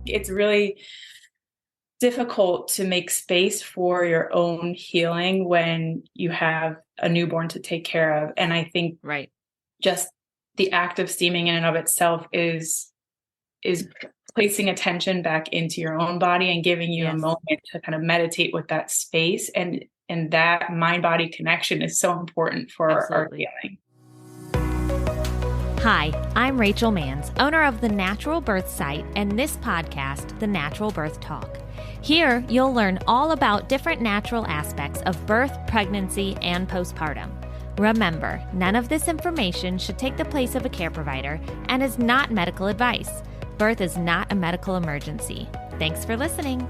it's really difficult to make space for your own healing when you have a newborn to take care of. And I think Right. just the act of steaming in and of itself is placing attention back into your own body and giving you a Yes. moment to kind of meditate with that space. And that mind-body connection is so important for our Absolutely. healing. Hi, I'm Rachel Manns, owner of the Natural Birth site and this podcast, the Natural Birth Talk. Here, you'll learn all about different natural aspects of birth, pregnancy, and postpartum. Remember, none of this information should take the place of a care provider and is not medical advice. Birth is not a medical emergency. Thanks for listening.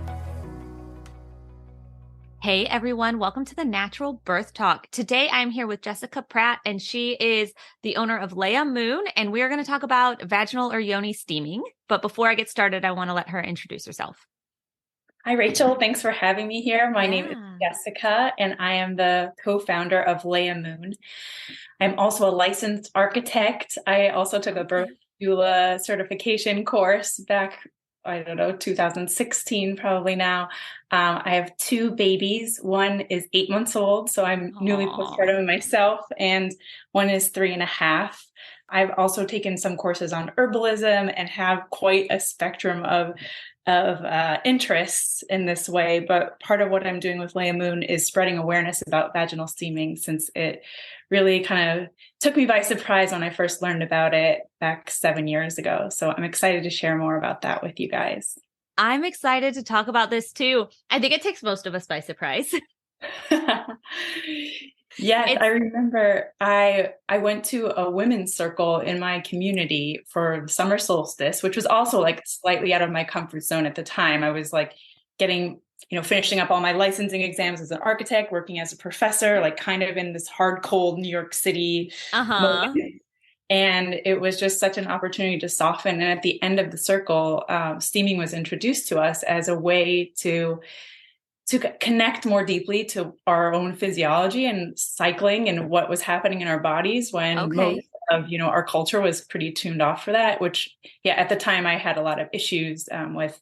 Hey everyone, welcome to the Natural Birth Talk. Today I'm here with Jessica Pratt, and she is the owner of Leia Moon, and we are going to talk about vaginal or Yoni steaming. But before I get started, I want to let her introduce herself. Hi, Rachel. Thanks for having me here. My name is Jessica, and I am the co-founder of Leia Moon. I'm also a licensed architect. I also took a birth doula certification course back, 2016, probably now. I have two babies. One is 8 months old, so I'm newly postpartum myself, and one is 3.5. I've also taken some courses on herbalism and have quite a spectrum of interests in this way. But part of what I'm doing with Leia Moon is spreading awareness about vaginal steaming, since it really kind of took me by surprise when I first learned about it back 7 years ago. So I'm excited to share more about that with you guys. I'm excited to talk about this too. I think it takes most of us by surprise. Yes, I remember I went to a women's circle in my community for the summer solstice, which was also like slightly out of my comfort zone at the time. I was like finishing up all my licensing exams as an architect, working as a professor, like kind of in this hard, cold New York City moment. And it was just such an opportunity to soften. And at the end of the circle, steaming was introduced to us as a way to connect more deeply to our own physiology and cycling and what was happening in our bodies when most of, our culture was pretty tuned off for that, which, at the time I had a lot of issues with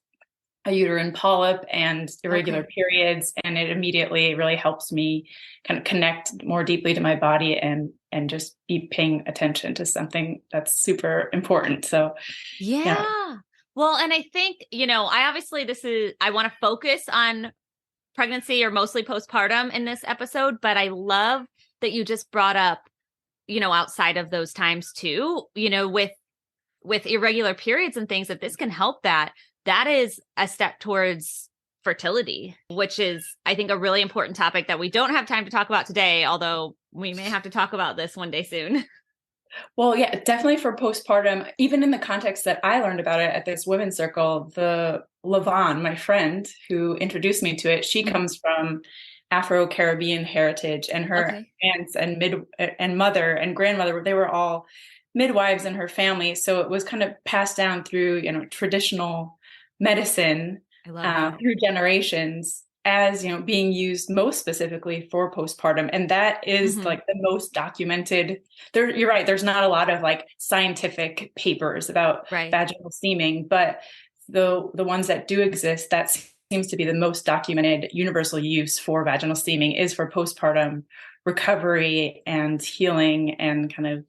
a uterine polyp and irregular periods. And it immediately really helps me kind of connect more deeply to my body and just be paying attention to something that's super important. So, yeah. Well, and I think, I want to focus on pregnancy or mostly postpartum in this episode, but I love that you just brought up, outside of those times too, with irregular periods and things, that this can help that is a step towards fertility, which is, I think, a really important topic that we don't have time to talk about today, although we may have to talk about this one day soon. Well, yeah, definitely for postpartum, even in the context that I learned about it at this women's circle, the Lavon, my friend who introduced me to it, she comes from Afro-Caribbean heritage, and her aunts and mother and grandmother, they were all midwives in her family. So it was kind of passed down through, traditional medicine through generations, as being used most specifically for postpartum. And that is like the most documented. You're right, there's not a lot of like scientific papers about vaginal steaming, but the ones that do exist, that seems to be the most documented universal use for vaginal steaming is for postpartum recovery and healing and kind of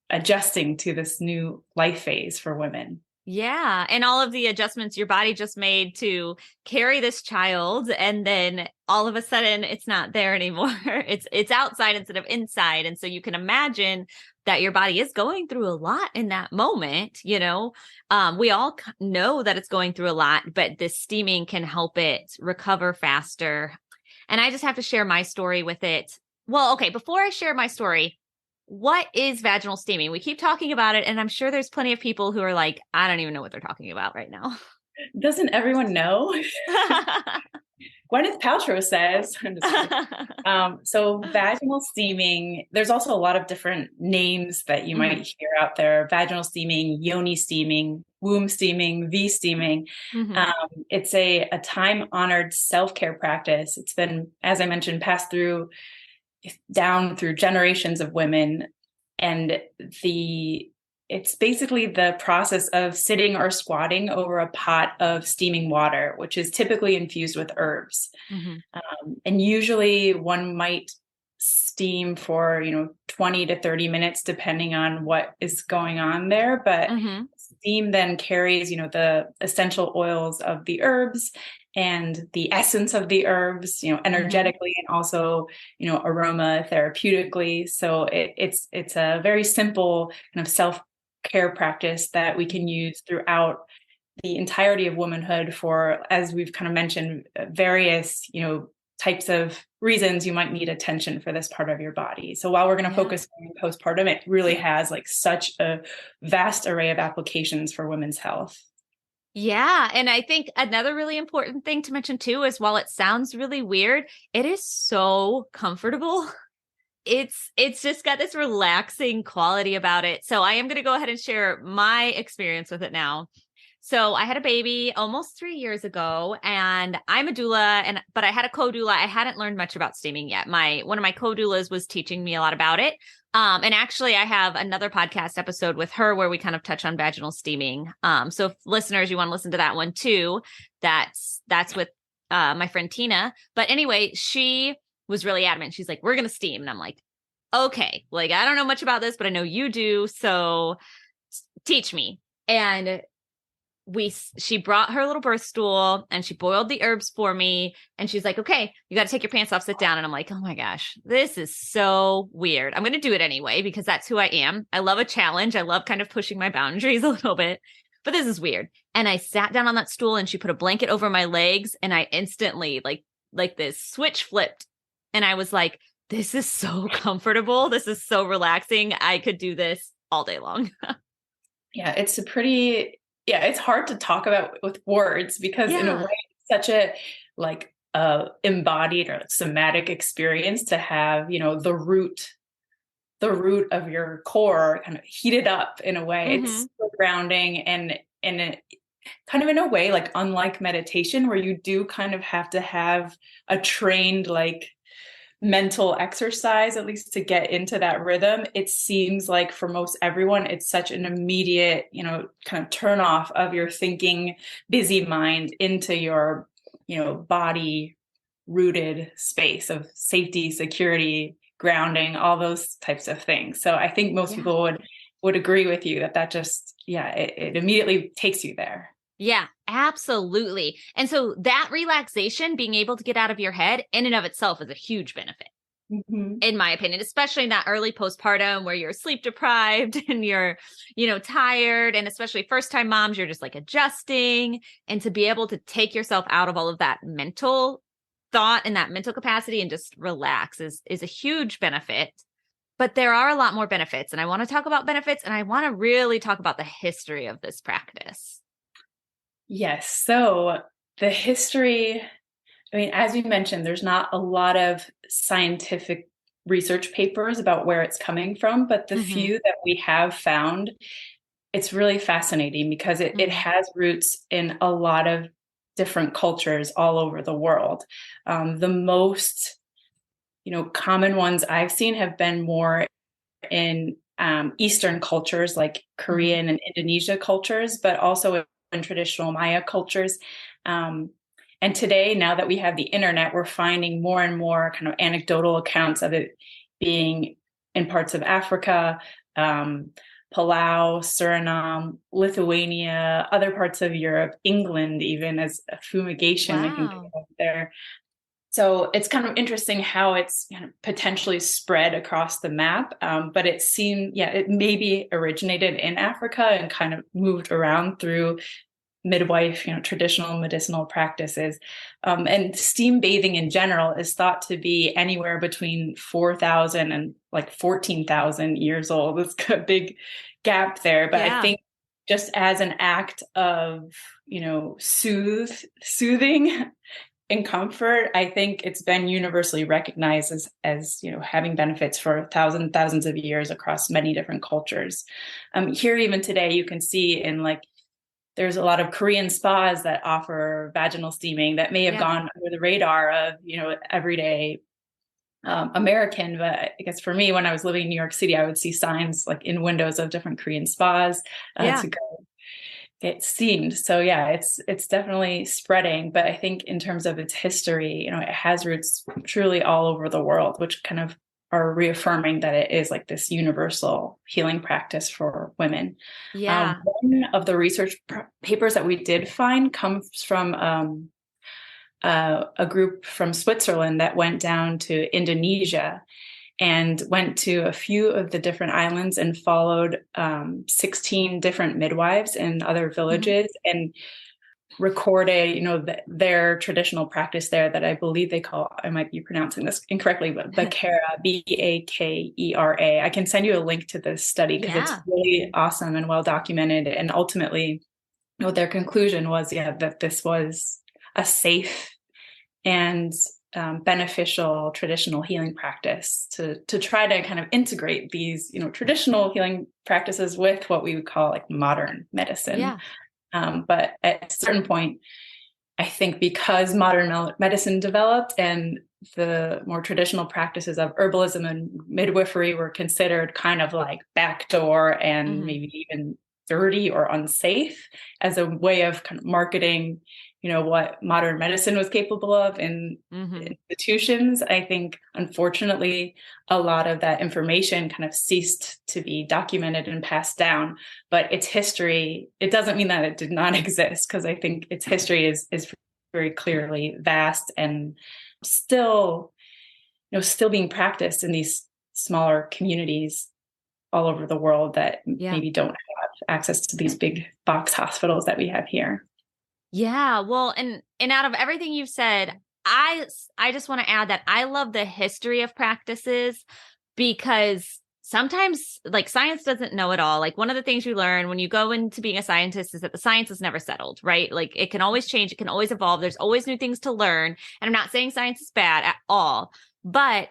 adjusting to this new life phase for women. Yeah. And all of the adjustments your body just made to carry this child. And then all of a sudden it's not there anymore. It's outside instead of inside. And so you can imagine that your body is going through a lot in that moment. We all know that it's going through a lot, but this steaming can help it recover faster. And I just have to share my story with it. Well, okay, before I share my story, what is vaginal steaming? We keep talking about it, and I'm sure there's plenty of people who are like, I don't even know what they're talking about right now. Doesn't everyone know? Gwyneth Paltrow says. So vaginal steaming, there's also a lot of different names that you might hear out there. Vaginal steaming, Yoni steaming, womb steaming, V steaming. It's a time-honored self-care practice. It's been, as I mentioned, passed down through generations of women. And the It's basically the process of sitting or squatting over a pot of steaming water, which is typically infused with herbs. Mm-hmm. And usually one might steam for, 20 to 30 minutes, depending on what is going on there. But Mm-hmm. steam then carries, the essential oils of the herbs and the essence of the herbs, Mm-hmm. energetically and also, aroma therapeutically. So it's a very simple kind of self-care practice that we can use throughout the entirety of womanhood for, as we've kind of mentioned, various, types of reasons you might need attention for this part of your body. So while we're going to Yeah. focus on postpartum, it really has like such a vast array of applications for women's health. Yeah. And I think another really important thing to mention too is while it sounds really weird, it is so comfortable. It's just got this relaxing quality about it. So I am going to go ahead and share my experience with it now. So I had a baby almost 3 years ago, and I'm a doula, but I had a co-doula. I hadn't learned much about steaming yet. One of my co-doulas was teaching me a lot about it. And actually I have another podcast episode with her where we kind of touch on vaginal steaming. So if listeners, you want to listen to that one too, that's with my friend Tina. But anyway, she was really adamant. She's like, we're going to steam. And I'm like, okay, like, I don't know much about this, but I know you do. So teach me. And she brought her little birth stool and she boiled the herbs for me. And she's like, okay, you got to take your pants off, sit down. And I'm like, oh my gosh, this is so weird. I'm going to do it anyway, because that's who I am. I love a challenge. I love kind of pushing my boundaries a little bit, but this is weird. And I sat down on that stool and she put a blanket over my legs, and I instantly like this switch flipped. And I was like, this is so comfortable. This is so relaxing. I could do this all day long. Yeah, it's hard to talk about with words because in a way it's such a like embodied or somatic experience to have, the root of your core kind of heated up in a way. Mm-hmm. It's so grounding and it, kind of in a way, like unlike meditation, where you do kind of have to have a trained like mental exercise, at least to get into that rhythm. It seems like for most everyone, it's such an immediate, kind of turn off of your thinking, busy mind into your, body rooted space of safety, security, grounding, all those types of things. So I think most people would agree with you that just, it immediately takes you there. Yeah, absolutely. And so that relaxation, being able to get out of your head in and of itself is a huge benefit, in my opinion, especially in that early postpartum where you're sleep deprived and you're, tired. And especially first time moms, you're just like adjusting. And to be able to take yourself out of all of that mental thought and that mental capacity and just relax is a huge benefit. But there are a lot more benefits. And I want to talk about benefits, and I want to really talk about the history of this practice. Yes. So the history, I mean, as you mentioned, there's not a lot of scientific research papers about where it's coming from, but the few that we have found, it's really fascinating because it has roots in a lot of different cultures all over the world. The most, common ones I've seen have been more in Eastern cultures like Korean and Indonesia cultures, but also in traditional Maya cultures. And today, now that we have the internet, we're finding more and more kind of anecdotal accounts of it being in parts of Africa, Palau, Suriname, Lithuania, other parts of Europe, England, even as a fumigation, I think there. So it's kind of interesting how it's kind of potentially spread across the map. But it seemed, it maybe originated in Africa and kind of moved around through midwife, traditional medicinal practices. And steam bathing in general is thought to be anywhere between 4,000 and like 14,000 years old. It's a big gap there. But I think just as an act of, soothing and comfort, I think it's been universally recognized as having benefits for thousands of years across many different cultures. Here, even today, you can see in there's a lot of Korean spas that offer vaginal steaming that may have gone under the radar of, everyday American, but I guess for me, when I was living in New York City, I would see signs like in windows of different Korean spas Yeah. to go get steamed. So yeah, it's definitely spreading. But I think in terms of its history, it has roots truly all over the world, which kind of are reaffirming that it is like this universal healing practice for women. Yeah. One of the research papers that we did find comes from a group from Switzerland that went down to Indonesia and went to a few of the different islands and followed 16 different midwives in other Mhm. villages and recorded, their traditional practice there that I believe they call, I might be pronouncing this incorrectly, but Bakera, Bakera. I can send you a link to this study because it's Yeah. really awesome and well documented. And ultimately, their conclusion was, yeah, that this was a safe and beneficial traditional healing practice to try to kind of integrate these traditional healing practices with what we would call like modern medicine. Yeah. But at a certain point, I think because modern medicine developed and the more traditional practices of herbalism and midwifery were considered kind of like backdoor and Hmm. maybe even dirty or unsafe as a way of kind of marketing, what modern medicine was capable of in Hmm. institutions. I think, unfortunately, a lot of that information kind of ceased to be documented and passed down. But its history, it doesn't mean that it did not exist, because I think its history is very clearly vast and still, still being practiced in these smaller communities all over the world that Yeah. maybe don't have access to these big box hospitals that we have here. Yeah. Well, and out of everything you've said, I just want to add that I love the history of practices because sometimes like science doesn't know it all. Like one of the things you learn when you go into being a scientist is that the science is never settled, right? Like it can always change, it can always evolve. There's always new things to learn. And I'm not saying science is bad at all, but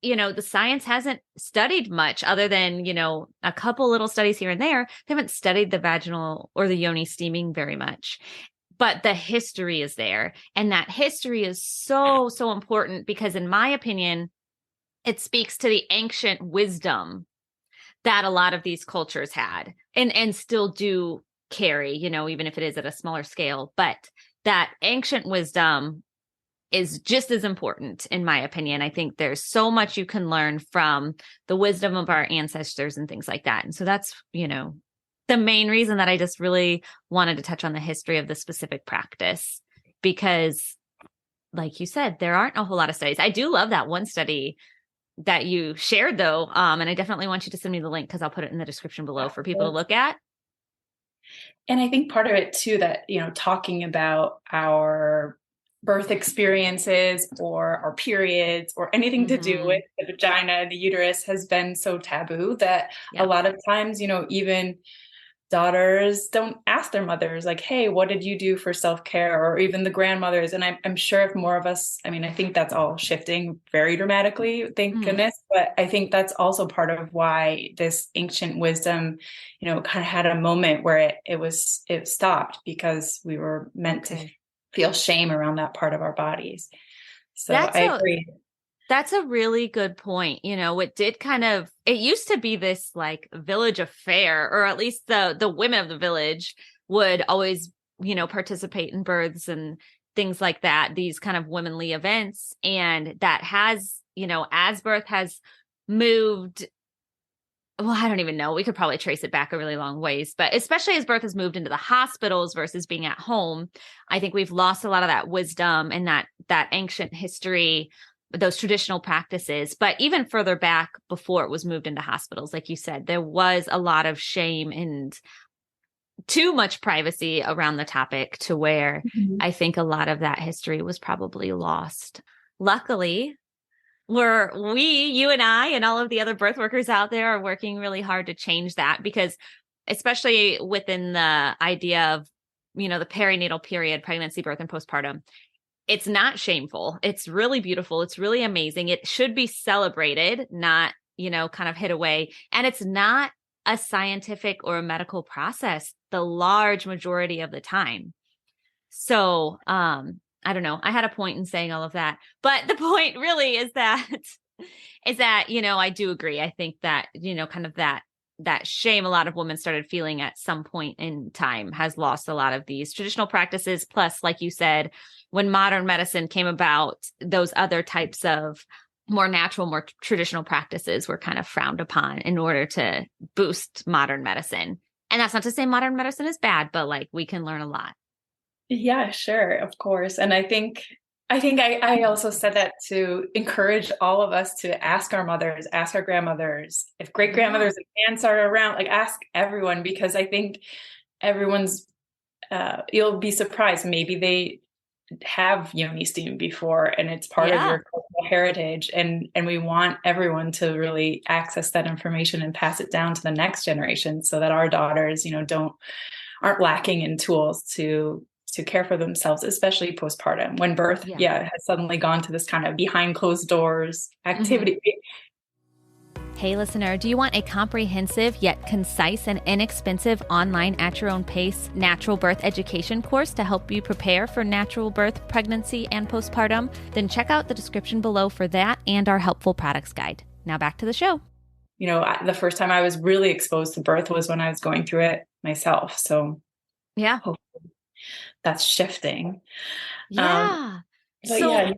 the science hasn't studied much other than, a couple little studies here and there. They haven't studied the vaginal or the yoni steaming very much, but the history is there. And that history is so, so important because, in my opinion, it speaks to the ancient wisdom that a lot of these cultures had and still do carry, even if it is at a smaller scale. But that ancient wisdom is just as important, in my opinion. I think there's so much you can learn from the wisdom of our ancestors and things like that. And so that's, the main reason that I just really wanted to touch on the history of the specific practice, because like you said, there aren't a whole lot of studies. I do love that one study that you shared though. And I definitely want you to send me the link because I'll put it in the description below for people to look at. And I think part of it too, that, talking about our birth experiences or our periods or anything to do Mm-hmm. with the vagina and the uterus has been so taboo that a Yeah. lot of times, even daughters don't ask their mothers like, hey, what did you do for self-care? Or even the grandmothers. And I'm sure if more of us, I mean, I think that's all shifting very dramatically, thank Mm-hmm. goodness. But I think that's also part of why this ancient wisdom, kind of had a moment where it stopped, because we were meant to Okay. feel shame around that part of our bodies. So That's I a agree. That's a really good point. It used to be this like village affair, or at least the women of the village would always, participate in births and things like that, these kind of womanly events. And that has, as birth has moved, well, I don't even know. We could probably trace it back a really long ways, but especially as birth has moved into the hospitals versus being at home, I think we've lost a lot of that wisdom and that ancient history, those traditional practices. But even further back before it was moved into hospitals, like you said, there was a lot of shame and too much privacy around the topic to where Mhm. I think a lot of that history was probably lost. Luckily, you and I and all of the other birth workers out there are working really hard to change that, because especially within the idea of, the perinatal period, pregnancy, birth, and postpartum, it's not shameful. It's really beautiful. It's really amazing. It should be celebrated, not, kind of hid away. And it's not a scientific or a medical process the large majority of the time. So, I don't know. I had a point in saying all of that, but the point really is that Is that, I do agree. I think that, kind of that shame a lot of women started feeling at some point in time has lost a lot of these traditional practices. Plus, like you said, when modern medicine came about, those other types of more natural, more traditional practices were kind of frowned upon in order to boost modern medicine. And that's not to say modern medicine is bad, but like we can learn a lot. Yeah, sure, of course. And I also said that to encourage all of us to ask our mothers, ask our grandmothers, if great Yeah. grandmothers and aunts are around, like ask everyone, because I think everyone's you'll be surprised. Maybe they have Yoni steam before and it's part of Yeah. your cultural heritage. And we want everyone to really access that information and pass it down to the next generation so that our daughters, aren't lacking in tools to care for themselves, especially postpartum when birth, Yeah. has suddenly gone to this kind of behind closed doors Mhm. activity. Hey, listener, do you want a comprehensive yet concise and inexpensive online at your own pace natural birth education course to help you prepare for natural birth, pregnancy, and postpartum? Then check out the description below for that and our helpful products guide. Now back to the show. The first time I was really exposed to birth was when I was going through it myself. So Yeah. hopefully that's shifting. Um, Yeah. but yeah, So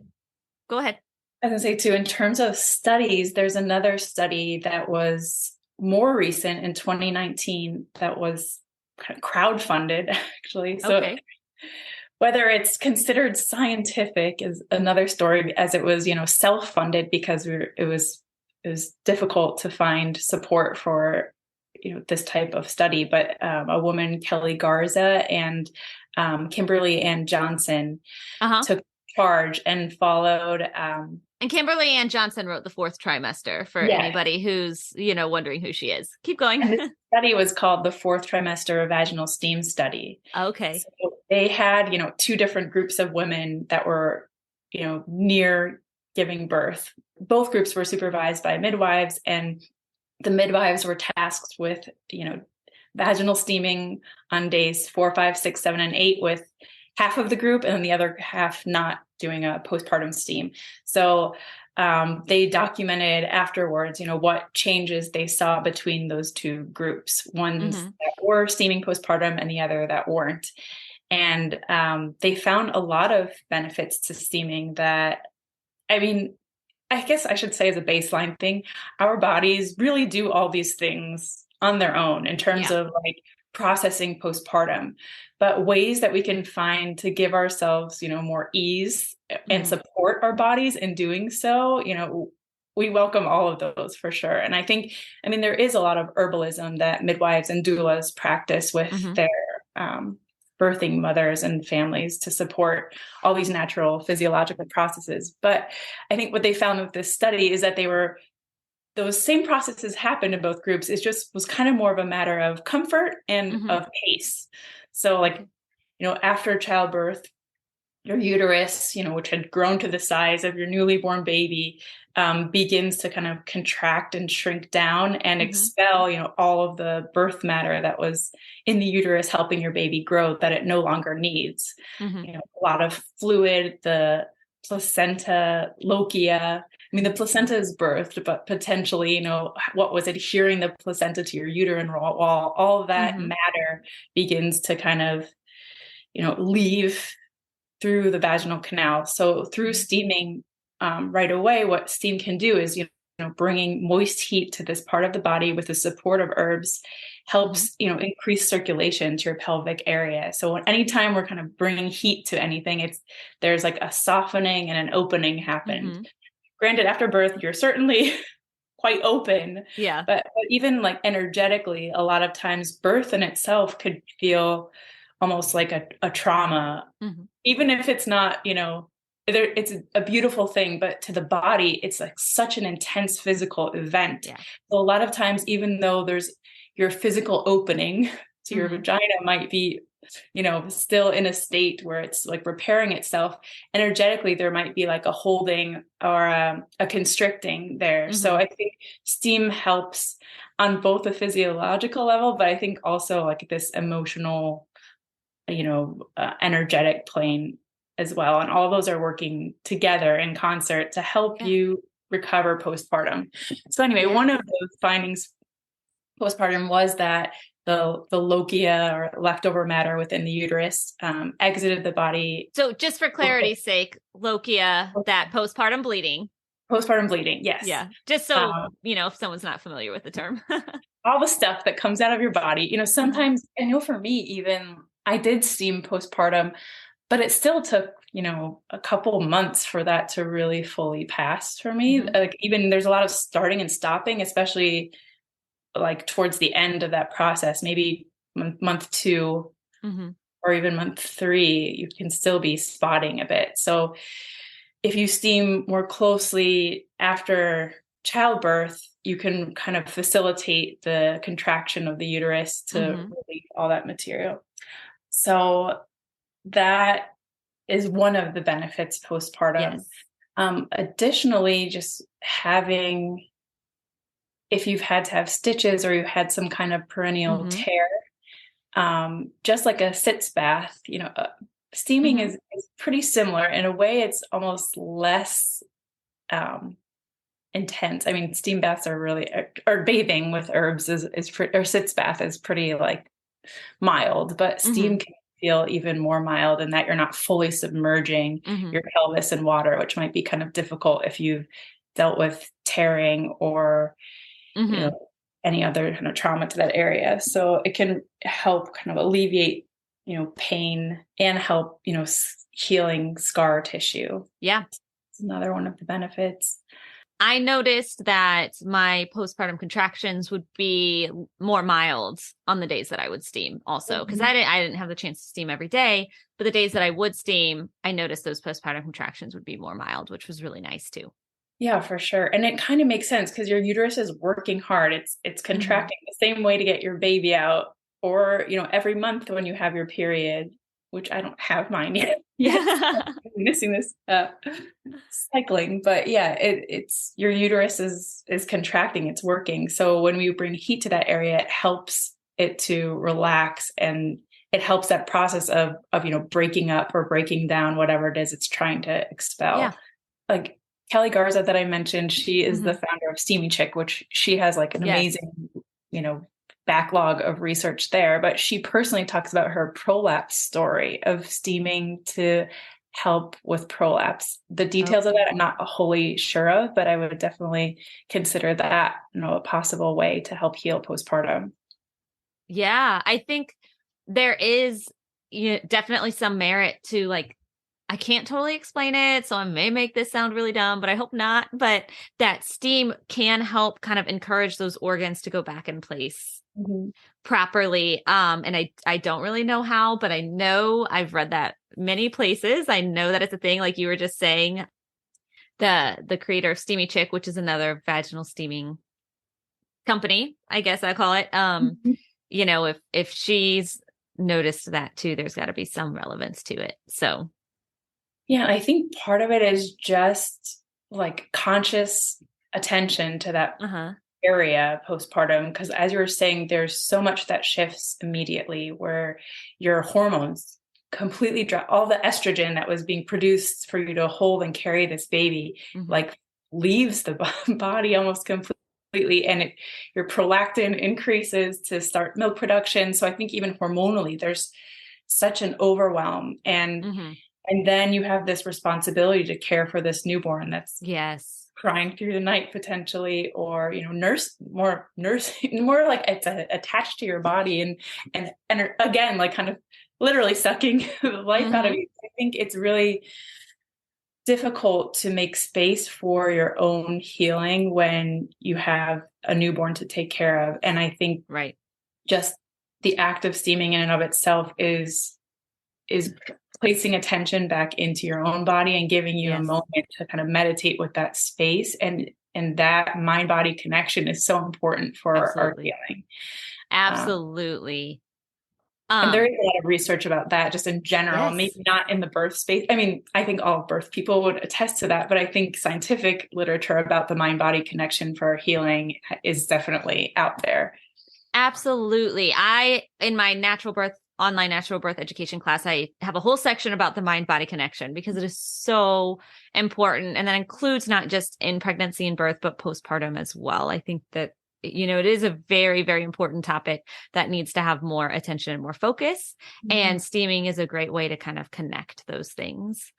go ahead. I was gonna say too, in terms of studies, there's another study that was more recent in 2019 that was kind of crowdfunded, actually. So Okay. whether it's considered scientific is another story, as it was, self-funded because it was difficult to find support for, this type of study. But a woman, Kelly Garza, and Kimberly Ann Johnson Uh-huh. took charge and followed. And Kimberly Ann Johnson wrote the fourth trimester for Yes. anybody who's, wondering who she is. Keep going. And this study was called the fourth trimester vaginal steam study. Okay. So they had, two different groups of women that were, near giving birth. Both groups were supervised by midwives, and the midwives were tasked with, vaginal steaming on days 4, 5, 6, 7, and 8 with half of the group, and then the other half not doing a postpartum steam. So they documented afterwards, what changes they saw between those two groups, ones Mm-hmm. that were steaming postpartum and the other that weren't. And they found a lot of benefits to steaming that, I mean, I guess I should say as a baseline thing, our bodies really do all these things on their own in terms Yeah. of like processing postpartum, but ways that we can find to give ourselves, more ease and Mm-hmm. support our bodies in doing so, we welcome all of those for sure. And there is a lot of herbalism that midwives and doulas practice with Mm-hmm. their birthing mothers and families to support all these natural physiological processes. But I think what they found with this study is that those same processes happened in both groups. It just was kind of more of a matter of comfort and Mm-hmm. of pace. So like, after childbirth, your uterus, which had grown to the size of your newly born baby, begins to kind of contract and shrink down and Mm-hmm. expel, all of the birth matter that was in the uterus helping your baby grow that it no longer needs. Mm-hmm. A lot of fluid, the placenta, lochia. The placenta is birthed, but potentially, what was adhering the placenta to your uterine wall, all of that Mm-hmm. matter begins to kind of, leave through the vaginal canal. So through steaming, right away, what steam can do is, bringing moist heat to this part of the body with the support of herbs helps, increase circulation to your pelvic area. So anytime we're kind of bringing heat to anything, there's like a softening and an opening happened. Mm-hmm. Granted, after birth, you're certainly quite open, Yeah. but even like energetically, a lot of times birth in itself could feel almost like a trauma, Mm-hmm. even if it's not, it's a beautiful thing, but to the body, it's like such an intense physical event. Yeah. So a lot of times, even though there's your physical opening to your Mm-hmm. vagina might be, still in a state where it's like repairing itself, energetically, there might be like a holding or a constricting there. Mm-hmm. So I think steam helps on both a physiological level, but I think also like this emotional, energetic plane as well. And all those are working together in concert to help Yeah. you recover postpartum. So anyway, one of those findings postpartum was that the lochia or leftover matter within the uterus exited the body. So just for clarity's sake, lochia, that postpartum bleeding. Postpartum bleeding, yes. Yeah. Just so, if someone's not familiar with the term. All the stuff that comes out of your body. Sometimes, I know for me, even I did steam postpartum, but it still took, a couple months for that to really fully pass for me. Like even there's a lot of starting and stopping, especially like towards the end of that process, maybe month 2 or even month 3, you can still be spotting a bit. So if you steam more closely after childbirth, you can kind of facilitate the contraction of the uterus to release all that material. So that is one of the benefits postpartum. Yes. Additionally, just having, if you've had to have stitches or you've had some kind of perennial tear, just like a sitz bath, steaming is pretty similar. In a way, it's almost less intense. I mean, steam baths are really, or bathing with herbs or sitz bath is pretty like mild, but steam can feel even more mild in that you're not fully submerging your pelvis in water, which might be kind of difficult if you've dealt with tearing or any other kind of trauma to that area. So it can help kind of alleviate, pain and help, healing scar tissue. Yeah. It's another one of the benefits. I noticed that my postpartum contractions would be more mild on the days that I would steam also, because I didn't have the chance to steam every day, but the days that I would steam, I noticed those postpartum contractions would be more mild, which was really nice too. Yeah, for sure. And it kind of makes sense because your uterus is working hard. It's contracting the same way to get your baby out, or, every month when you have your period, which I don't have mine yet. I'm missing this cycling, but yeah, it's your uterus is contracting, it's working. So when we bring heat to that area, it helps it to relax, and it helps that process of breaking up or breaking down whatever it is it's trying to expel. Yeah. Like Kelly Garza that I mentioned, she is the founder of Steamy Chick, which she has like an amazing, backlog of research there. But she personally talks about her prolapse story of steaming to help with prolapse. The details of that I'm not wholly sure of, but I would definitely consider that, a possible way to help heal postpartum. Yeah, I think there is definitely some merit to like, I can't totally explain it, so I may make this sound really dumb, but I hope not. But that steam can help kind of encourage those organs to go back in place properly. And I don't really know how, but I know I've read that many places. I know that it's a thing, like you were just saying. The creator of Steamy Chick, which is another vaginal steaming company, I guess I call it. If she's noticed that too, there's got to be some relevance to it. So. Yeah, I think part of it is just like conscious attention to that area postpartum, because as you were saying, there's so much that shifts immediately where your hormones completely drop. All the estrogen that was being produced for you to hold and carry this baby like leaves the body almost completely, and your prolactin increases to start milk production. So I think even hormonally there's such an overwhelm, and then you have this responsibility to care for this newborn that's crying through the night potentially, or nurse more like it's attached to your body and again like kind of literally sucking the life out of you. I think it's really difficult to make space for your own healing when you have a newborn to take care of. And I think just the act of steaming in and of itself is placing attention back into your own body and giving you a moment to kind of meditate with that space, and that mind-body connection is so important for our healing. Absolutely. And there is a lot of research about that just in general, maybe not in the birth space. I mean, I think all birth people would attest to that, but I think scientific literature about the mind-body connection for healing is definitely out there. Absolutely. In my natural birth online natural birth education class, I have a whole section about the mind-body connection because it is so important. And that includes not just in pregnancy and birth, but postpartum as well. I think that, it is a very, very important topic that needs to have more attention and more focus. Mm-hmm. And steaming is a great way to kind of connect those things.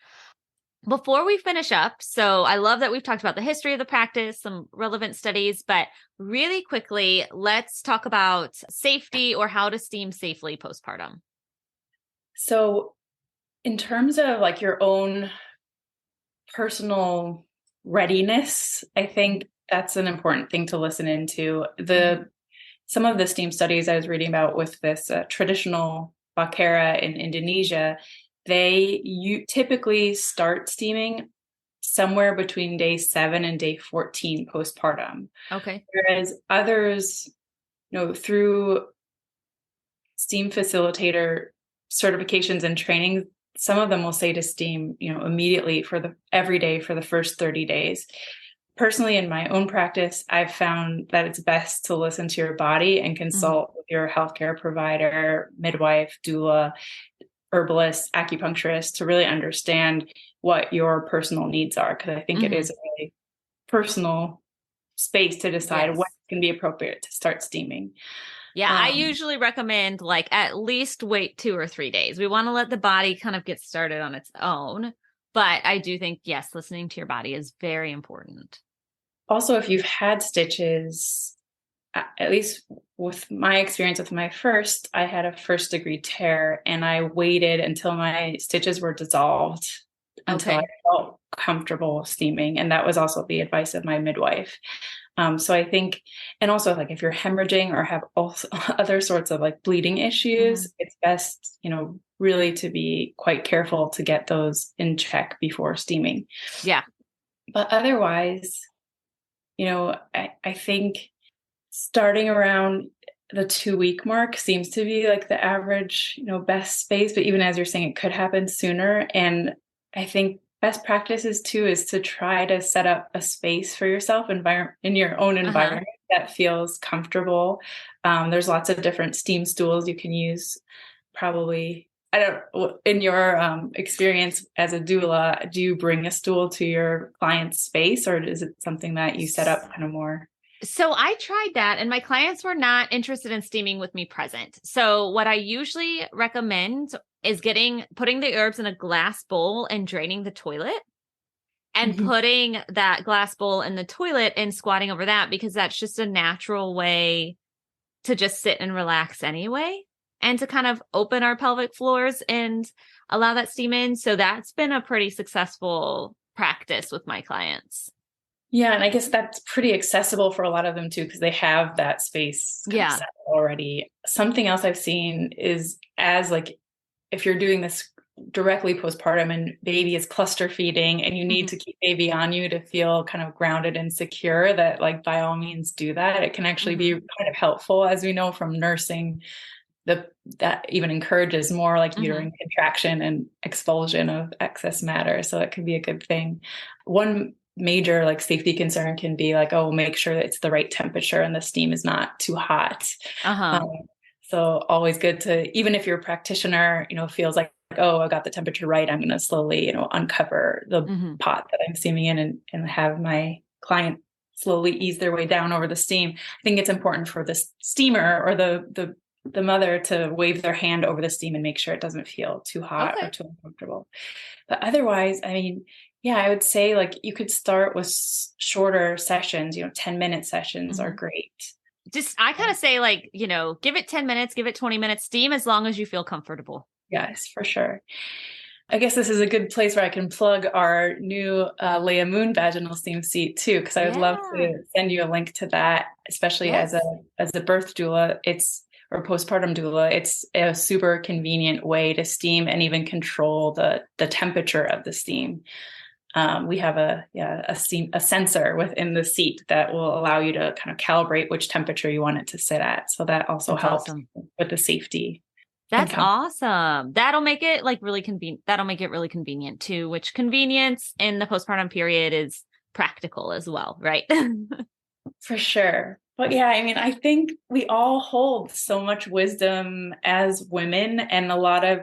Before we finish up, so I love that we've talked about the history of the practice, some relevant studies, but really quickly, let's talk about safety or how to steam safely postpartum. So in terms of like your own personal readiness, I think that's an important thing to listen into. Some of the steam studies I was reading about with this traditional bakera in Indonesia, you typically start steaming somewhere between day 7 and day 14 postpartum. Okay. Whereas others, through steam facilitator certifications and training, some of them will say to steam, immediately every day for the first 30 days. Personally, in my own practice, I've found that it's best to listen to your body and consult with your healthcare provider, midwife, doula, herbalist, acupuncturist to really understand what your personal needs are. Because I think it is a really personal space to decide when it can be appropriate to start steaming. Yeah, I usually recommend like at least wait 2 or 3 days. We want to let the body kind of get started on its own. But I do think, yes, listening to your body is very important. Also, if you've had stitches, at least with my experience with my first, I had a 1st-degree tear and I waited until my stitches were dissolved until I felt comfortable steaming. And that was also the advice of my midwife. So I think, and also like if you're hemorrhaging or have also other sorts of like bleeding issues, it's best, really to be quite careful to get those in check before steaming. Yeah. But otherwise, I think starting around the 2-week mark seems to be like the average, best space. But even as you're saying, it could happen sooner. And I think best practices too is to try to set up a space for yourself in your own environment that feels comfortable. There's lots of different steam stools you can use. Probably, in your experience as a doula, do you bring a stool to your client's space, or is it something that you set up kind of more? So I tried that and my clients were not interested in steaming with me present. So what I usually recommend is putting the herbs in a glass bowl and draining the toilet and putting that glass bowl in the toilet and squatting over that, because that's just a natural way to just sit and relax anyway, and to kind of open our pelvic floors and allow that steam in. So that's been a pretty successful practice with my clients. Yeah. And I guess that's pretty accessible for a lot of them too, because they have that space set already. Something else I've seen is if you're doing this directly postpartum and baby is cluster feeding and you need to keep baby on you to feel kind of grounded and secure, that like by all means do that. It can actually be kind of helpful, as we know from nursing, that even encourages more like uterine contraction and expulsion of excess matter. So it can be a good thing. One major like safety concern can be like, make sure that it's the right temperature and the steam is not too hot. So always good to, even if your practitioner, feels like, I got the temperature right, I'm going to slowly, uncover the pot that I'm steaming in and have my client slowly ease their way down over the steam. I think it's important for the steamer or the mother to wave their hand over the steam and make sure it doesn't feel too hot or too uncomfortable. But otherwise, I would say like you could start with shorter sessions, 10-minute sessions are great. I kind of say like, give it 10 minutes, give it 20 minutes, steam as long as you feel comfortable. Yes, for sure. I guess this is a good place where I can plug our new Leia Moon vaginal steam seat too, because I would love to send you a link to that, especially as a birth doula. Or postpartum doula, it's a super convenient way to steam and even control the temperature of the steam. We have a sensor within the seat that will allow you to kind of calibrate which temperature you want it to sit at. So that also helps with the safety. That's awesome. That'll make it like really convenient. That'll make it really convenient too, which convenience in the postpartum period is practical as well, right? For sure. But yeah, I mean, I think we all hold so much wisdom as women, and a lot of,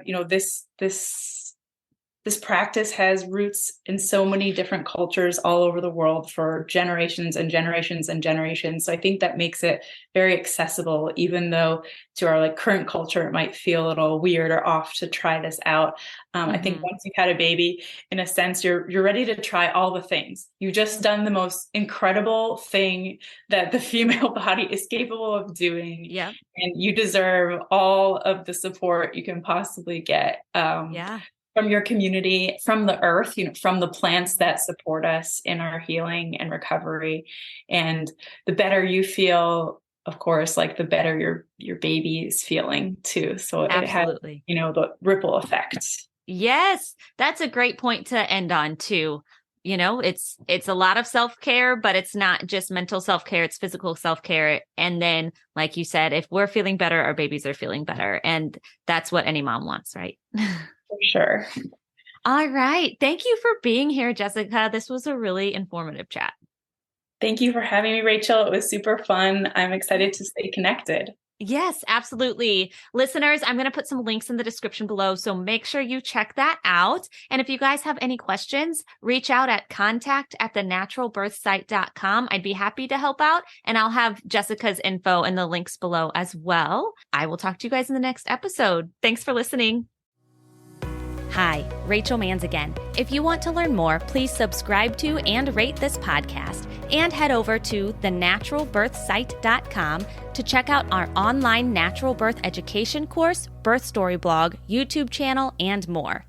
this practice has roots in so many different cultures all over the world for generations and generations and generations. So I think that makes it very accessible, even though to our like current culture, it might feel a little weird or off to try this out. I think once you've had a baby, in a sense, you're ready to try all the things. You've just done the most incredible thing that the female body is capable of doing. Yeah. And you deserve all of the support you can possibly get. Yeah. From your community, from the earth, from the plants that support us in our healing and recovery. And the better you feel, of course, like the better your baby is feeling too. So Absolutely. it has, the ripple effect. Yes, that's a great point to end on too. It's a lot of self-care, but it's not just mental self-care, it's physical self-care. And then, like you said, if we're feeling better, our babies are feeling better. And that's what any mom wants, right? For sure. All right. Thank you for being here, Jessica. This was a really informative chat. Thank you for having me, Rachel. It was super fun. I'm excited to stay connected. Yes, absolutely. Listeners, I'm going to put some links in the description below, so make sure you check that out. And if you guys have any questions, reach out at contact@thenaturalbirthsite.com. I'd be happy to help out, and I'll have Jessica's info in the links below as well. I will talk to you guys in the next episode. Thanks for listening. Hi, Rachel Manns again. If you want to learn more, please subscribe to and rate this podcast, and head over to thenaturalbirthsite.com to check out our online natural birth education course, birth story blog, YouTube channel, and more.